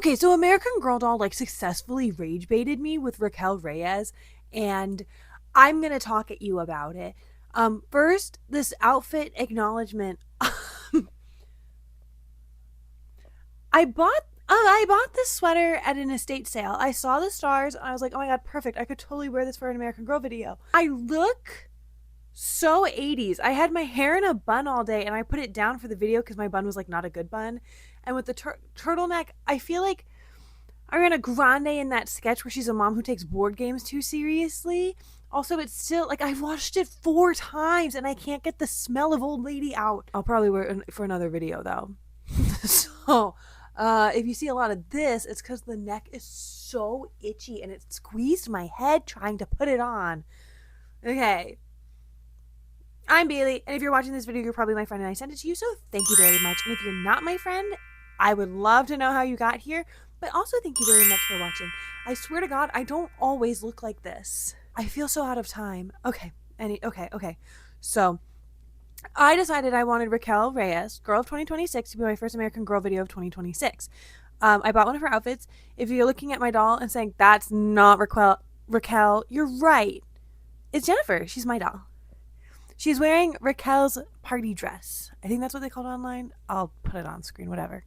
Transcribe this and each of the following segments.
Okay, so American Girl Doll like successfully rage baited me with Raquel Reyes, and I'm gonna talk at you about it. First, this outfit acknowledgement. I bought this sweater at an estate sale. I saw the stars and I was like, oh my god, perfect. I could totally wear this for an American Girl video. I look so 80s. I had my hair in a bun all day and I put it down for the video because my bun was like not a good bun. And with the turtleneck, I feel like Ariana Grande in that sketch where she's a mom who takes board games too seriously. Also, it's still like I've watched it 4 times and I can't get the smell of old lady out. I'll probably wear it for another video though. So, if you see a lot of this, it's because the neck is so itchy and it squeezed my head trying to put it on. Okay. I'm Bailey, and if you're watching this video, you're probably my friend and I sent it to you, so thank you very much. And if you're not my friend, I would love to know how you got here, but also thank you very much for watching. I swear to God, I don't always look like this. I feel so out of time. Okay. So, I decided I wanted Raquel Reyes, Girl of 2026, to be my first American Girl video of 2026. I bought one of her outfits. If you're looking at my doll and saying, that's not Raquel, you're right. It's Jennifer. She's my doll. She's wearing Raquel's party dress. I think that's what they call it online. I'll put it on screen, whatever.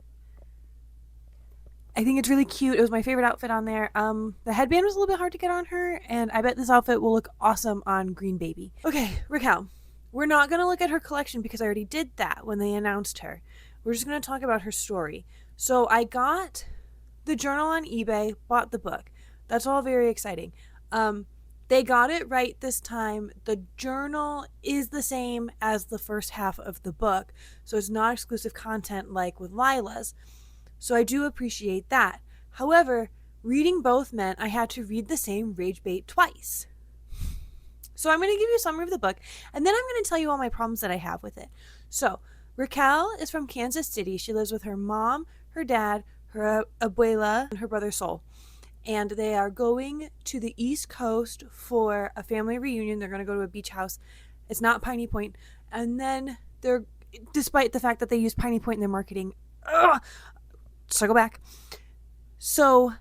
I think it's really cute. It was my favorite outfit on there. The headband was a little bit hard to get on her, and I bet this outfit will look awesome on Green Baby. Okay, Raquel. We're not going to look at her collection because I already did that when they announced her. We're just going to talk about her story. So I got the journal on eBay, bought the book. That's all very exciting. They got it right this time. The journal is the same as the first half of the book, so it's not exclusive content like with Lila's. So I do appreciate that. However, reading both meant I had to read the same rage bait twice. So I'm going to give you a summary of the book, and then I'm going to tell you all my problems that I have with it. So Raquel is from Kansas City. She lives with her mom, her dad, her abuela, and her brother Sol. And they are going to the East Coast for a family reunion. They're going to go to a beach house. It's not Piney Point. And then they're, despite the fact that they use Piney Point in their marketing, circle back. So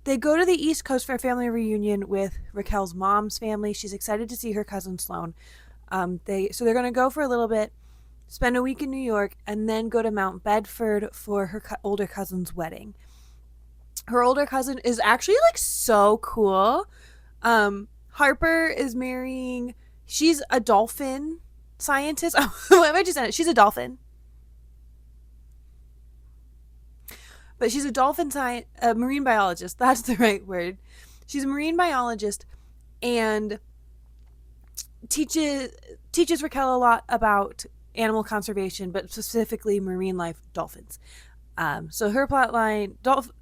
they go to the East Coast for a family reunion with Raquel's mom's family. She's excited to see her cousin Sloan. So they're going to go for a little bit, spend a week in New York, and then go to Mount Bedford for her older cousin's wedding. Her older cousin is actually like so cool. Harper is marrying, she's a dolphin scientist. What am I just saying? She's a dolphin. But she's a dolphin marine biologist. That's the right word. She's a marine biologist and teaches Raquel a lot about animal conservation, but specifically marine life, dolphins. So her plotline,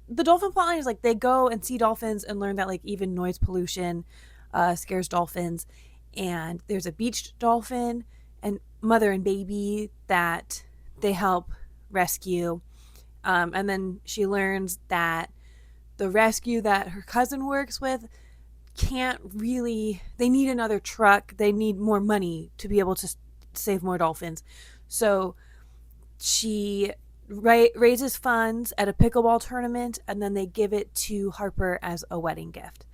the dolphin plotline is like they go and see dolphins and learn that like even noise pollution scares dolphins. And there's a beached dolphin and mother and baby that they help rescue. And then she learns that the rescue that her cousin works with can't really, they need another truck. They need more money to be able to save more dolphins. So she raises funds at a pickleball tournament, and then they give it to Harper as a wedding gift.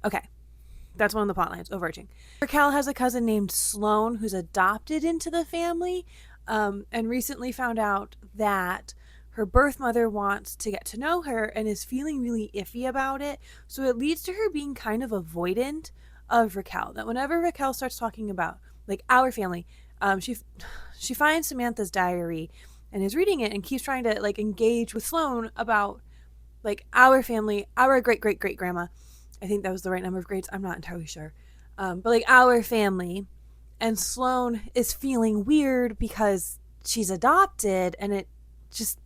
Okay, that's one of the plot lines, overarching. Raquel has a cousin named Sloan who's adopted into the family, and recently found out that her birth mother wants to get to know her and is feeling really iffy about it. So it leads to her being kind of avoidant of Raquel. That whenever Raquel starts talking about like our family, she finds Samantha's diary and is reading it and keeps trying to like engage with Sloan about like our family, our great grandma. I think that was the right number of greats. I'm not entirely sure. But like our family, and Sloan is feeling weird because she's adopted, and it just,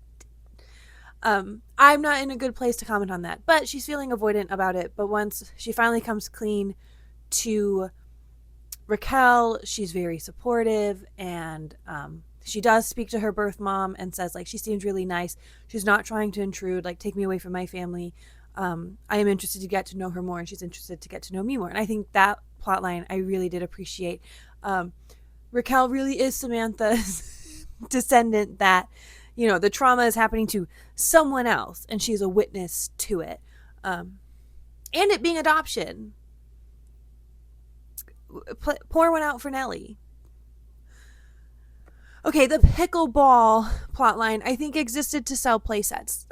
I'm not in a good place to comment on that, but she's feeling avoidant about it. But once she finally comes clean to Raquel, she's very supportive, and she does speak to her birth mom and says like she seems really nice. She's not trying to intrude, like take me away from my family. I am interested to get to know her more, and she's interested to get to know me more. And I think that plotline I really did appreciate. Raquel really is Samantha's descendant that the trauma is happening to someone else and she's a witness to it. And it being adoption. Pour one out for Nellie. Okay, the pickleball plotline I think existed to sell playsets,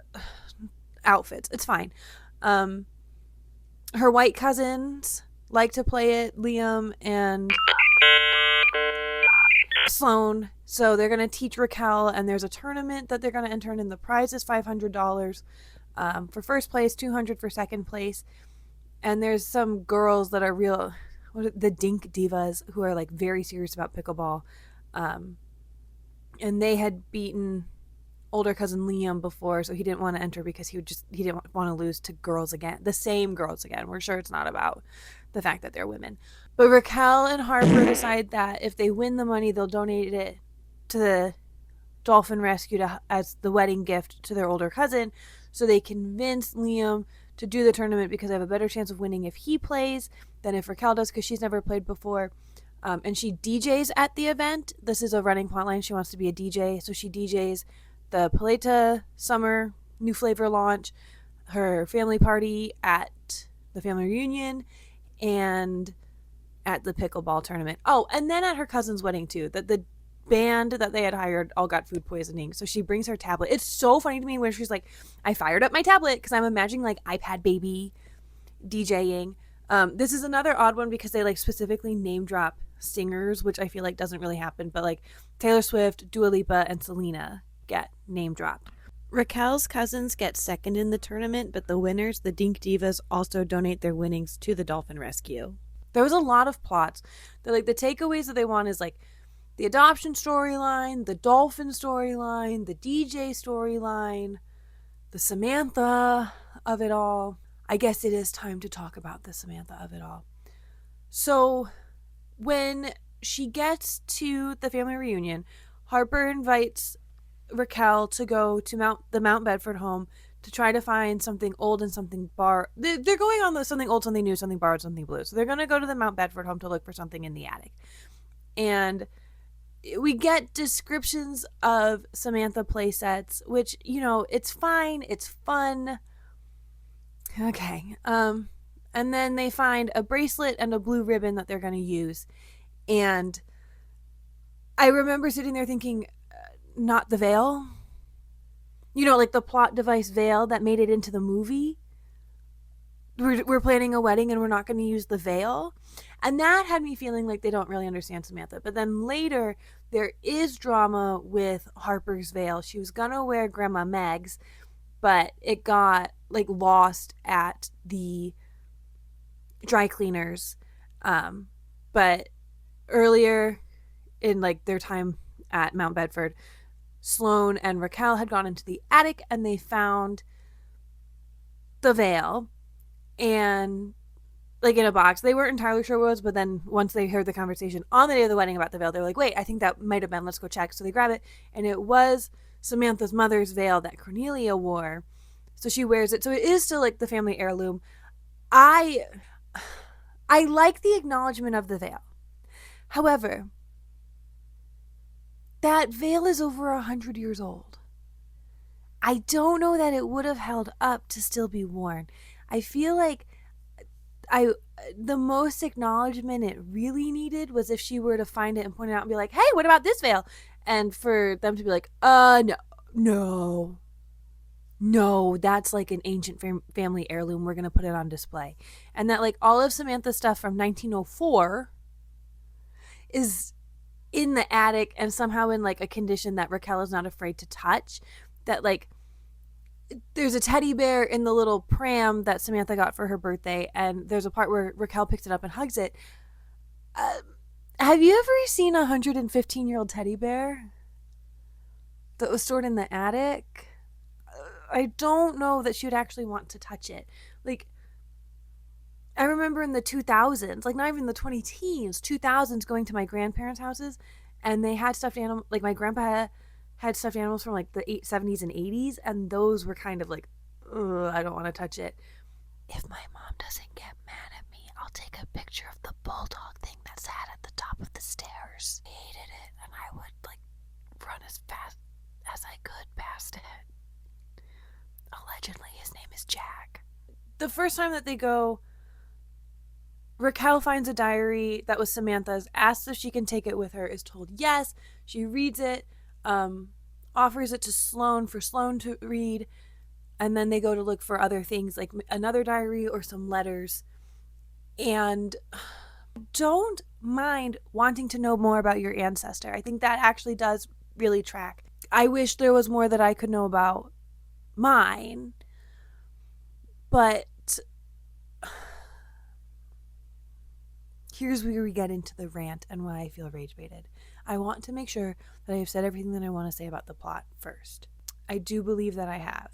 outfits. It's fine. Her white cousins like to play it, Liam and Sloan. So they're going to teach Raquel, and there's a tournament that they're going to enter in. The prize is $500 for first place, $200 for second place. And there's some girls that are real, the dink divas, who are like very serious about pickleball. And they had beaten older cousin Liam before, so he didn't want to enter because he didn't want to lose to girls again, the same girls again. We're sure it's not about the fact that they're women. But Raquel and Harper decide that if they win the money, they'll donate it to the dolphin rescue as the wedding gift to their older cousin. So they convince Liam to do the tournament because they have a better chance of winning if he plays than if Raquel does, because she's never played before. And she DJs at the event. This is a running plotline. She wants to be a DJ, so she DJs the Paleta Summer New Flavor launch, her family party at the family reunion, and at the pickleball tournament. Oh, and then at her cousin's wedding too. That the band that they had hired all got food poisoning, so she brings her tablet. It's so funny to me when she's like, I fired up my tablet, because I'm imagining like iPad baby DJing. This is another odd one because they like specifically name drop singers, which I feel like doesn't really happen, but like Taylor Swift, Dua Lipa, and Selena get name dropped. Raquel's cousins get second in the tournament, but the winners, the Dink Divas, also donate their winnings to the dolphin rescue. There was a lot of plots. They're like, the takeaways that they want is like the adoption storyline, the dolphin storyline, the DJ storyline, the Samantha of it all. I guess it is time to talk about the Samantha of it all. So when she gets to the family reunion, Harper invites Raquel to go to the Mount Bedford home to try to find something old and something borrowed. They're going on something old, something new, something borrowed, something blue. So they're going to go to the Mount Bedford home to look for something in the attic. And we get descriptions of Samantha play sets, which, it's fine. It's fun. Okay. And then they find a bracelet and a blue ribbon that they're going to use. And I remember sitting there thinking, not the veil. Like the plot device veil that made it into the movie. We're planning a wedding and we're not going to use the veil. And that had me feeling like they don't really understand Samantha. But then later, there is drama with Harper's veil. She was going to wear Grandma Meg's, but it got like lost at the dry cleaners. But earlier in like their time at Mount Bedford, Sloan and Raquel had gone into the attic and they found the veil, and like in a box. They weren't entirely sure what it was, but then once they heard the conversation on the day of the wedding about the veil, they were like, wait, I think that might have been, let's go check. So they grab it, and it was Samantha's mother's veil that Cornelia wore. So she wears it. So it is still like the family heirloom. I like the acknowledgement of the veil. However, that veil is over 100 years old. I don't know that it would have held up to still be worn. I feel like the most acknowledgement it really needed was if she were to find it and point it out and be like, hey, what about this veil? And for them to be like, no, that's like an ancient family heirloom. We're going to put it on display. And that like all of Samantha's stuff from 1904 is in the attic and somehow in like a condition that Raquel is not afraid to touch. That like there's a teddy bear in the little pram that Samantha got for her birthday, and there's a part where Raquel picks it up and hugs it. Have you ever seen a 115-year-old teddy bear that was stored in the attic? I don't know that she would actually want to touch it. Like, I remember in the 2000s, like not even the 20-teens, 2000s, going to my grandparents' houses, and they had stuffed animals. Like my grandpa had stuffed animals from like the 70s and 80s, and those were kind of like, I don't want to touch it. If my mom doesn't get mad at me, I'll take a picture of the bulldog thing that sat at the top of the stairs. I hated it, and I would like run as fast as I could past it. Allegedly, his name is Jack. The first time that they go, Raquel finds a diary that was Samantha's, asks if she can take it with her, is told yes. She reads it, offers it to Sloane for Sloane to read, and then they go to look for other things like another diary or some letters. And don't mind wanting to know more about your ancestor. I think that actually does really track. I wish there was more that I could know about mine, but here's where we get into the rant and why I feel rage baited. I want to make sure that I have said everything that I want to say about the plot first. I do believe that I have.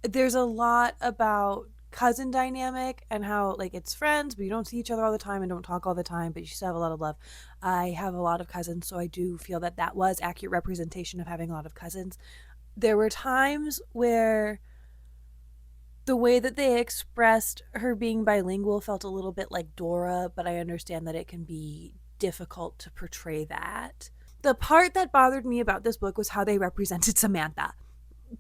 There's a lot about cousin dynamic and how like it's friends, but you don't see each other all the time and don't talk all the time, but you still have a lot of love. I have a lot of cousins, so I do feel that that was accurate representation of having a lot of cousins. There were times where the way that they expressed her being bilingual felt a little bit like Dora, but I understand that it can be difficult to portray that. The part that bothered me about this book was how they represented Samantha.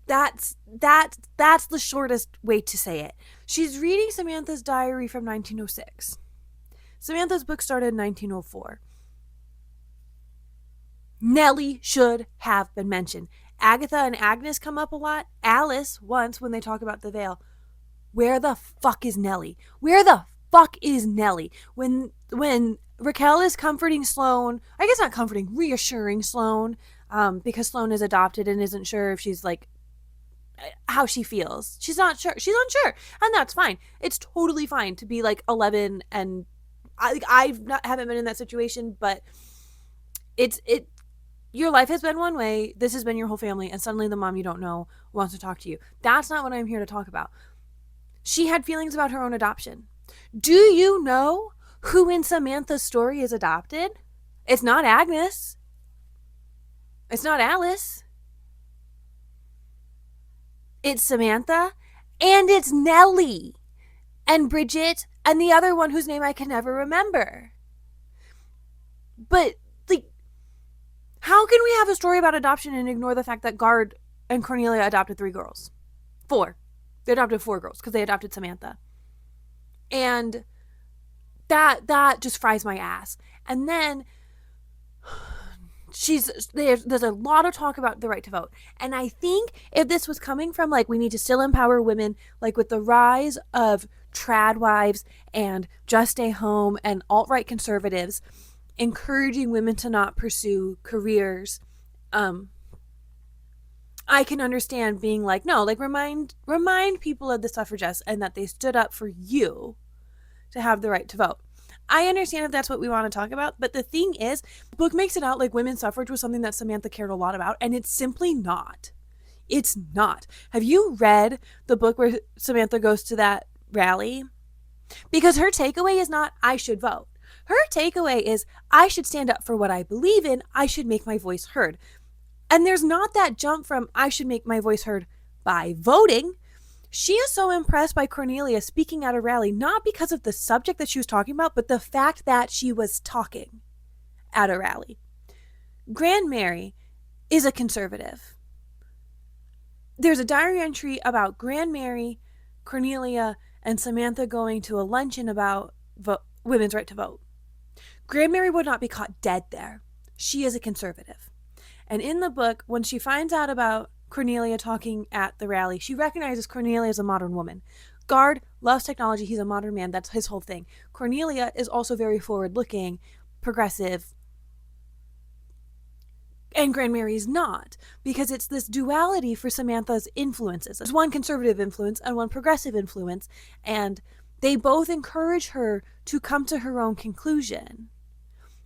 That's the shortest way to say it. She's reading Samantha's diary from 1906. Samantha's book started in 1904. Nellie should have been mentioned. Agatha and Agnes come up a lot. Alice once, when they talk about the veil. Where the fuck is Nellie? Where the fuck is Nellie? When Raquel is comforting Sloane, I guess not comforting, reassuring Sloane, because Sloane is adopted and isn't sure if she's like how she feels. She's not sure. She's unsure, and that's fine. It's totally fine to be like 11, and haven't been in that situation, but it. Your life has been one way. This has been your whole family, and suddenly the mom you don't know wants to talk to you. That's not what I'm here to talk about. She had feelings about her own adoption. Do you know who in Samantha's story is adopted? It's not Agnes. It's not Alice. It's Samantha, and it's Nellie, and Bridget, and the other one whose name I can never remember. But, like, how can we have a story about adoption and ignore the fact that Guard and Cornelia adopted 3 girls? 4. They adopted 4 girls because they adopted Samantha. And that just fries my ass. And then there's a lot of talk about the right to vote. And I think if this was coming from like we need to still empower women, like with the rise of trad wives and just stay home and alt-right conservatives encouraging women to not pursue careers, I can understand being like, no, like remind people of the suffragettes and that they stood up for you to have the right to vote. I understand if that's what we want to talk about, but the thing is, the book makes it out like women's suffrage was something that Samantha cared a lot about, and it's simply not. It's not. Have you read the book where Samantha goes to that rally? Because her takeaway is not, I should vote. Her takeaway is, I should stand up for what I believe in. I should make my voice heard. And there's not that jump from, I should make my voice heard by voting. She is so impressed by Cornelia speaking at a rally, not because of the subject that she was talking about, but the fact that she was talking at a rally. Grand Mary is a conservative. There's a diary entry about Grand Mary, Cornelia, and Samantha going to a luncheon about women's right to vote. Grand Mary would not be caught dead there. She is a conservative. And in the book, when she finds out about Cornelia talking at the rally, she recognizes Cornelia as a modern woman. Guard loves technology. He's a modern man. That's his whole thing. Cornelia is also very forward-looking, progressive, and Grand Mary is not, because it's this duality for Samantha's influences. There's one conservative influence and one progressive influence, and they both encourage her to come to her own conclusion.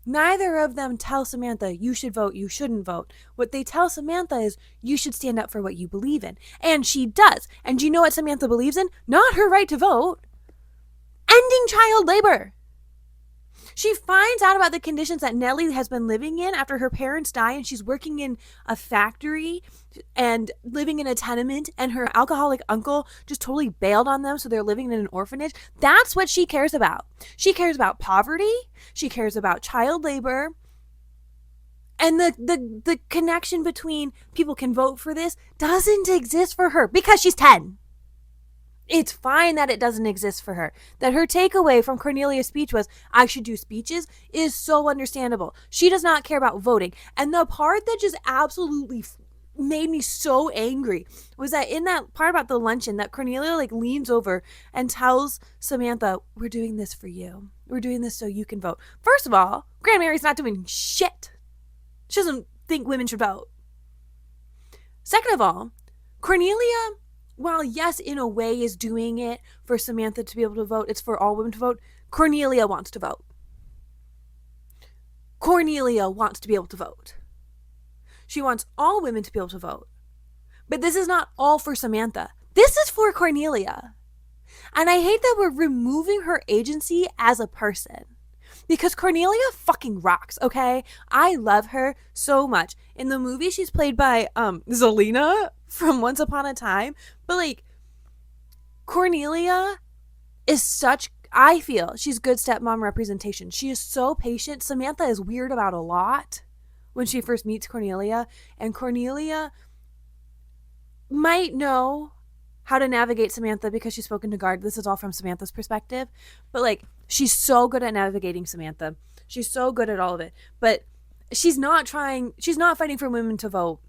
Neither of them tell Samantha, you should vote, you shouldn't vote. What they tell Samantha is, you should stand up for what you believe in. And she does. And do you know what Samantha believes in? Not her right to vote. Ending child labor. She finds out about the conditions that Nellie has been living in after her parents die, and she's working in a factory and living in a tenement, and her alcoholic uncle just totally bailed on them, so they're living in an orphanage. That's what she cares about. She cares about poverty. She cares about child labor. And the connection between people can vote for this doesn't exist for her because she's 10. It's fine that it doesn't exist for her. That her takeaway from Cornelia's speech was, I should do speeches, is so understandable. She does not care about voting. And the part that just absolutely made me so angry was that in that part about the luncheon, that Cornelia like leans over and tells Samantha, we're doing this for you. We're doing this so you can vote. First of all, Grand Mary's not doing shit. She doesn't think women should vote. Second of all, Cornelia, while yes, in a way is doing it for Samantha to be able to vote, it's for all women to vote, Cornelia wants to vote. Cornelia wants to be able to vote. She wants all women to be able to vote. But this is not all for Samantha. This is for Cornelia. And I hate that we're removing her agency as a person. Because Cornelia fucking rocks, okay? I love her so much. In the movie, she's played by Zelina from Once Upon a Time. But, like, Cornelia is such... I feel she's good stepmom representation. She is so patient. Samantha is weird about a lot when she first meets Cornelia. And Cornelia might know how to navigate Samantha because she's spoken to Guard. This is all from Samantha's perspective. But, like, she's so good at navigating Samantha. She's so good at all of it. But she's not fighting for women to vote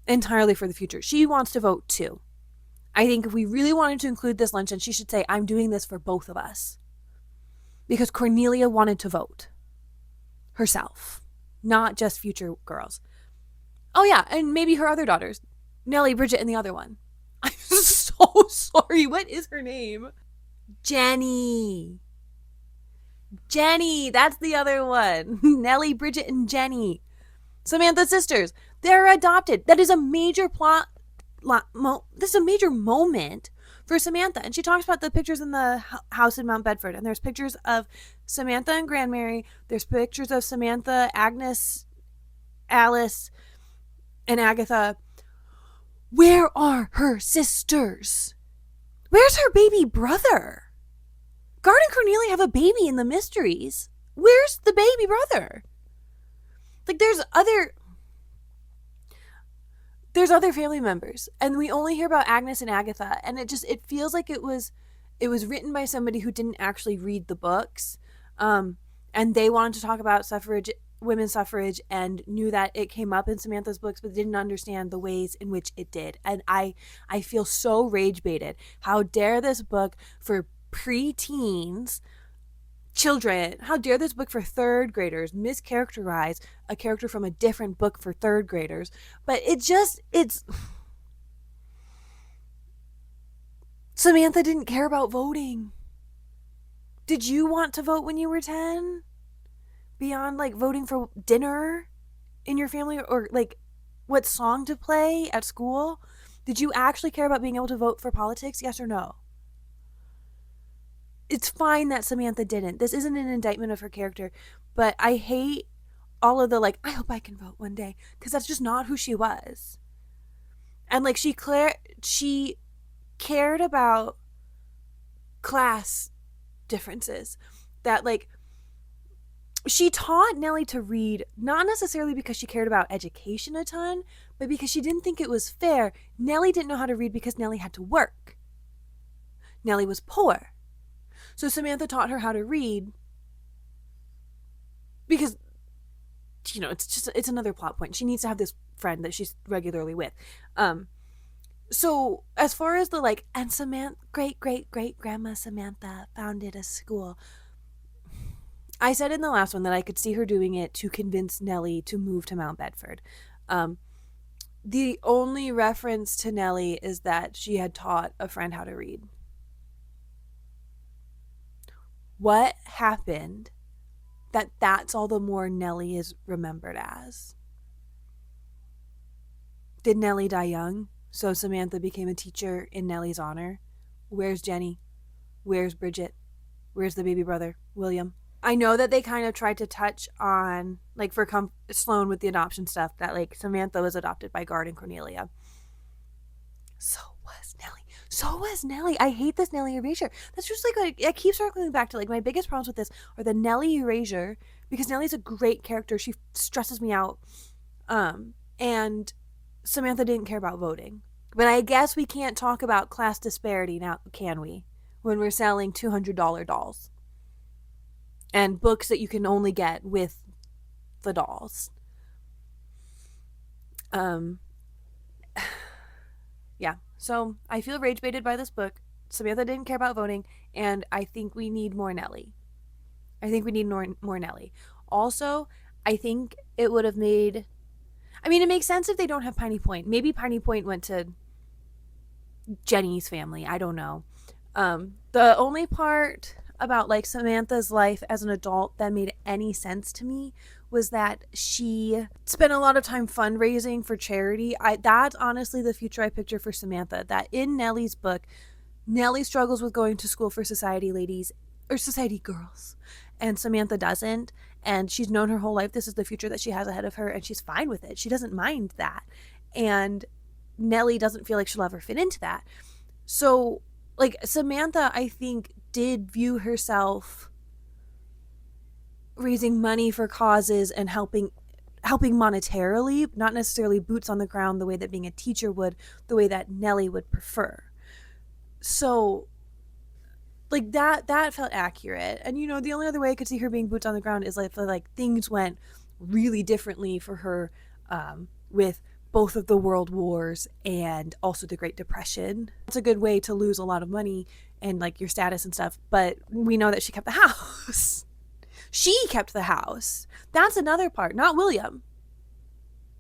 entirely for the future. She wants to vote too. I think if we really wanted to include this luncheon, she should say, I'm doing this for both of us. Because Cornelia wanted to vote herself, not just future girls. Oh yeah, and maybe her other daughters, Nellie, Bridget, and the other one. I'm so sorry. What is her name? Jenny, that's the other one. Nellie, Bridget, and Jenny. Samantha's sisters. They're adopted. That is a major this is a major moment for Samantha. And she talks about the pictures in the house in Mount Bedford. And there's pictures of Samantha and Grand Mary. There's pictures of Samantha, Agnes, Alice, and Agatha. Where are her sisters? Where's her baby brother? Guard and Cornelia have a baby in the mysteries. Where's the baby brother? Like, there's other family members, and we only hear about Agnes and Agatha, and it feels like it was written by somebody who didn't actually read the books, and they wanted to talk about women's suffrage, and knew that it came up in Samantha's books, but didn't understand the ways in which it did. And I feel so rage baited. How dare this book for preteens children, how dare this book for third graders mischaracterize a character from a different book for third graders. But it's Samantha didn't care about voting. Did you want to vote when you were 10? Beyond like voting for dinner in your family, or like what song to play at school? Did you actually care about being able to vote for politics? Yes or no? It's fine that Samantha didn't. This isn't an indictment of her character, but I hate all of the like, I hope I can vote one day, because that's just not who she was. And like she cared about class differences. That like she taught Nellie to read, not necessarily because she cared about education a ton, but because she didn't think it was fair. Nellie didn't know how to read because Nellie had to work. Nellie was poor. So Samantha taught her how to read because, you know, it's another plot point. She needs to have this friend that she's regularly with. So as far as the like, and Samantha, great grandma Samantha founded a school. I said in the last one that I could see her doing it to convince Nellie to move to Mount Bedford. The only reference to Nellie is that she had taught a friend how to read. What happened that's all the more Nellie is remembered as? Did Nellie die young? So Samantha became a teacher in Nellie's honor? Where's Jenny? Where's Bridget? Where's the baby brother, William? I know that they kind of tried to touch on, like for Sloan with the adoption stuff, that like Samantha was adopted by Guard and Cornelia. So was Nellie. So was Nellie. I hate this Nellie erasure. That's just like, I keep circling back to like my biggest problems with this are the Nellie erasure, because Nellie's a great character. She stresses me out. And Samantha didn't care about voting. But I guess we can't talk about class disparity now, can we? When we're selling $200 dolls and books that you can only get with the dolls. Yeah. So I feel rage baited by this book. Samantha didn't care about voting, and I think we need more Nellie. I think we need more Nellie. Also, I think it would have made. I mean, it makes sense if they don't have Piney Point. Maybe Piney Point went to Jenny's family. I don't know. The only part about like Samantha's life as an adult that made any sense to me was that she spent a lot of time fundraising for charity. That's honestly the future I picture for Samantha. That in Nellie's book, Nellie struggles with going to school for society ladies or society girls, and Samantha doesn't. And she's known her whole life this is the future that she has ahead of her, and she's fine with it. She doesn't mind that. And Nellie doesn't feel like she'll ever fit into that. So, like, Samantha, I think, did view herself raising money for causes and helping monetarily, not necessarily boots on the ground the way that being a teacher would, the way that Nellie would prefer. So, like, that felt accurate. And, you know, the only other way I could see her being boots on the ground is like things went really differently for her with both of the world wars and also the Great Depression. It's a good way to lose a lot of money and like your status and stuff, but we know that she kept the house. She kept the house. That's another part, not William.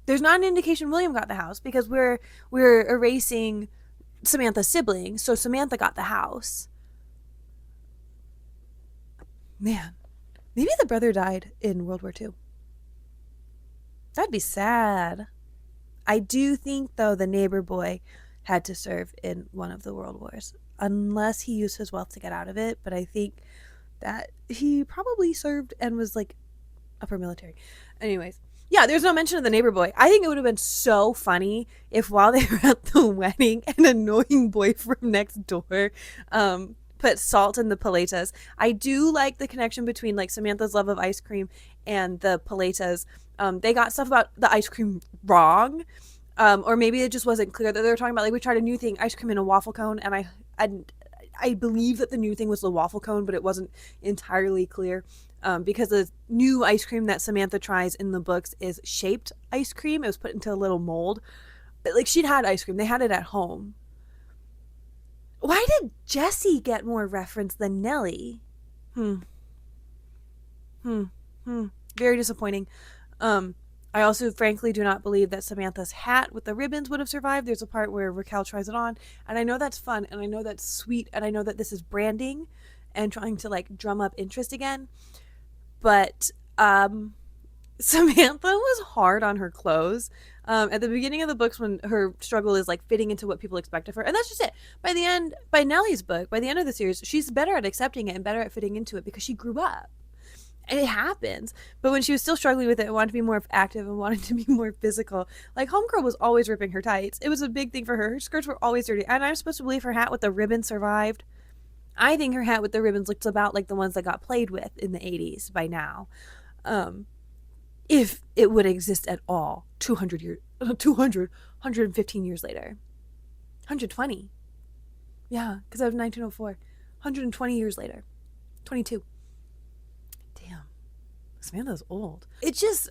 There's not an indication William got the house because we're erasing Samantha's siblings, so Samantha got the house. Man, maybe the brother died in World War II. That'd be sad. I do think, though, the neighbor boy had to serve in one of the world wars, unless he used his wealth to get out of it. But I think that he probably served and was like upper military. Anyways, yeah, there's no mention of the neighbor boy. I think it would have been so funny if while they were at the wedding, an annoying boy from next door put salt in the paletas. I do like the connection between like Samantha's love of ice cream and the paletas. They got stuff about the ice cream wrong, or maybe it just wasn't clear that they were talking about like we tried a new thing, ice cream in a waffle cone, and I believe that the new thing was the waffle cone, but it wasn't entirely clear because the new ice cream that Samantha tries in the books is shaped ice cream. It was put into a little mold, but like she'd had ice cream, they had it at home. Why did Jessie get more reference than Nellie? Very disappointing. I also frankly do not believe that Samantha's hat with the ribbons would have survived. There's a part where Raquel tries it on, and I know that's fun, and I know that's sweet, and I know that this is branding and trying to like drum up interest again. But Samantha was hard on her clothes. At the beginning of the books when her struggle is like fitting into what people expect of her, and that's just it. By the end, by Nellie's book, by the end of the series, she's better at accepting it and better at fitting into it because she grew up. And it happens. But when she was still struggling with it and wanted to be more active and wanted to be more physical, like Homegirl was always ripping her tights. It was a big thing for her. Her skirts were always dirty. And I'm supposed to believe her hat with the ribbon survived. I think her hat with the ribbons looks about like the ones that got played with in the 80s by now. If it would exist at all 115 years later. 120. Yeah, because I was 1904. 120 years later. 22. Samantha's old. It just,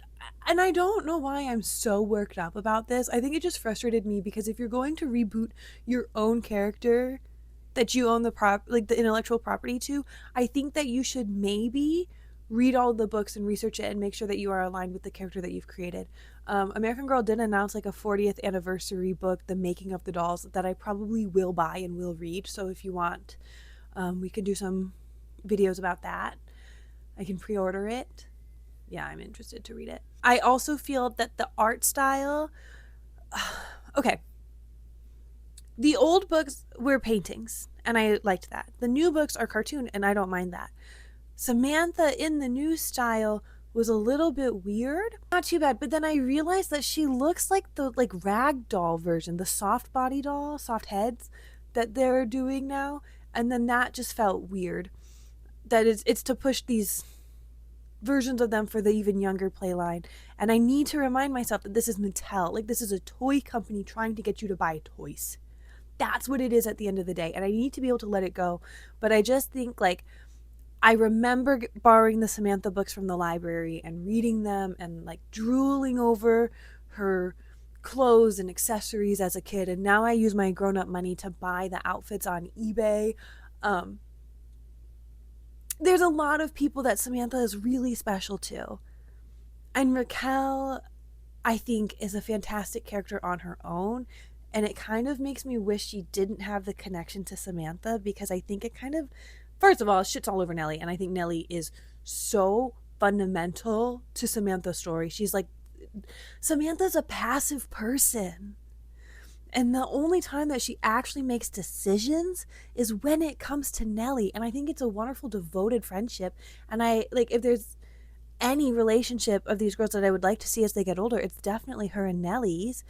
and I don't know why I'm so worked up about this. I think it just frustrated me because if you're going to reboot your own character that you own the intellectual property to, I think that you should maybe read all the books and research it and make sure that you are aligned with the character that you've created. American Girl did announce like a 40th anniversary book, The Making of the Dolls, that I probably will buy and will read. So if you want, we could do some videos about that. I can pre-order it. Yeah, I'm interested to read it. I also feel that the art style, okay. The old books were paintings, and I liked that. The new books are cartoon, and I don't mind that. Samantha in the new style was a little bit weird. Not too bad, but then I realized that she looks like the rag doll version, the soft body doll, soft heads that they're doing now, and then that just felt weird. That it's to push these versions of them for the even younger play line. And I need to remind myself that this is Mattel. Like, this is a toy company trying to get you to buy toys. That's what it is at the end of the day. And I need to be able to let it go. But I just think, like, I remember borrowing the Samantha books from the library and reading them and, like, drooling over her clothes and accessories as a kid. And now I use my grown up money to buy the outfits on eBay. There's a lot of people that Samantha is really special to. And Raquel, I think, is a fantastic character on her own. And it kind of makes me wish she didn't have the connection to Samantha, because I think it kind of, first of all, shits all over Nellie. And I think Nellie is so fundamental to Samantha's story. She's like, Samantha's a passive person. And the only time that she actually makes decisions is when it comes to Nellie. And I think it's a wonderful, devoted friendship. And I, like, if there's any relationship of these girls that I would like to see as they get older, it's definitely her and Nellie's.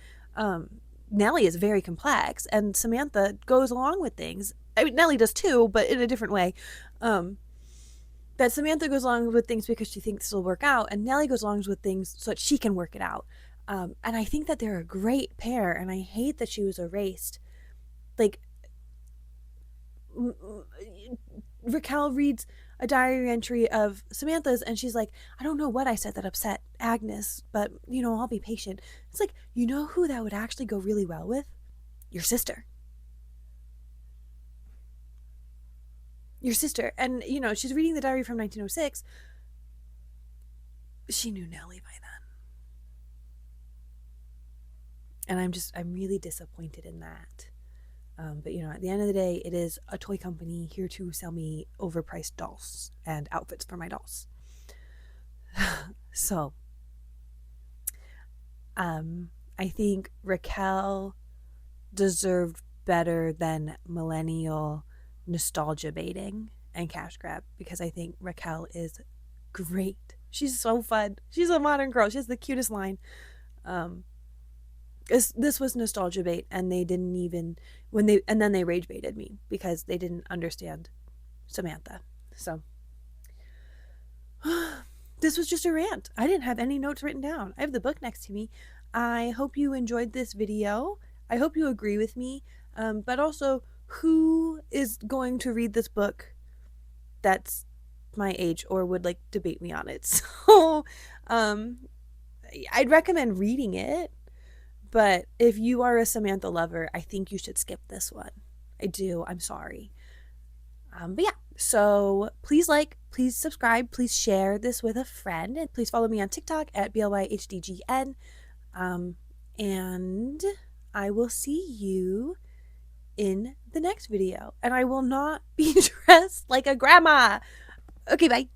Nellie is very complex, and Samantha goes along with things. I mean, Nellie does too, but in a different way. That Samantha goes along with things because she thinks it'll work out, and Nellie goes along with things so that she can work it out. And I think that they're a great pair, and I hate that she was erased. Like, Raquel reads a diary entry of Samantha's, and she's like, I don't know what I said that upset Agnes, but, I'll be patient. It's like, you know who that would actually go really well with? Your sister. Your sister. And, she's reading the diary from 1906. She knew Nellie by then. And I'm really disappointed in that. But, at the end of the day, it is a toy company here to sell me overpriced dolls and outfits for my dolls. So, I think Raquel deserved better than millennial nostalgia baiting and cash grab, because I think Raquel is great. She's so fun. She's a modern girl. She has the cutest line. This was nostalgia bait, and they didn't even and then they rage baited me because they didn't understand Samantha. So this was just a rant. I didn't have any notes written down. I have the book next to me. I hope you enjoyed this video. I hope you agree with me. But also, who is going to read this book that's my age or would like debate me on it? So I'd recommend reading it. But if you are a Samantha lover, I think you should skip this one. I do. I'm sorry. But yeah, so please please subscribe, please share this with a friend, and please follow me on TikTok at BLYHDGN. And I will see you in the next video. And I will not be dressed like a grandma. Okay, bye.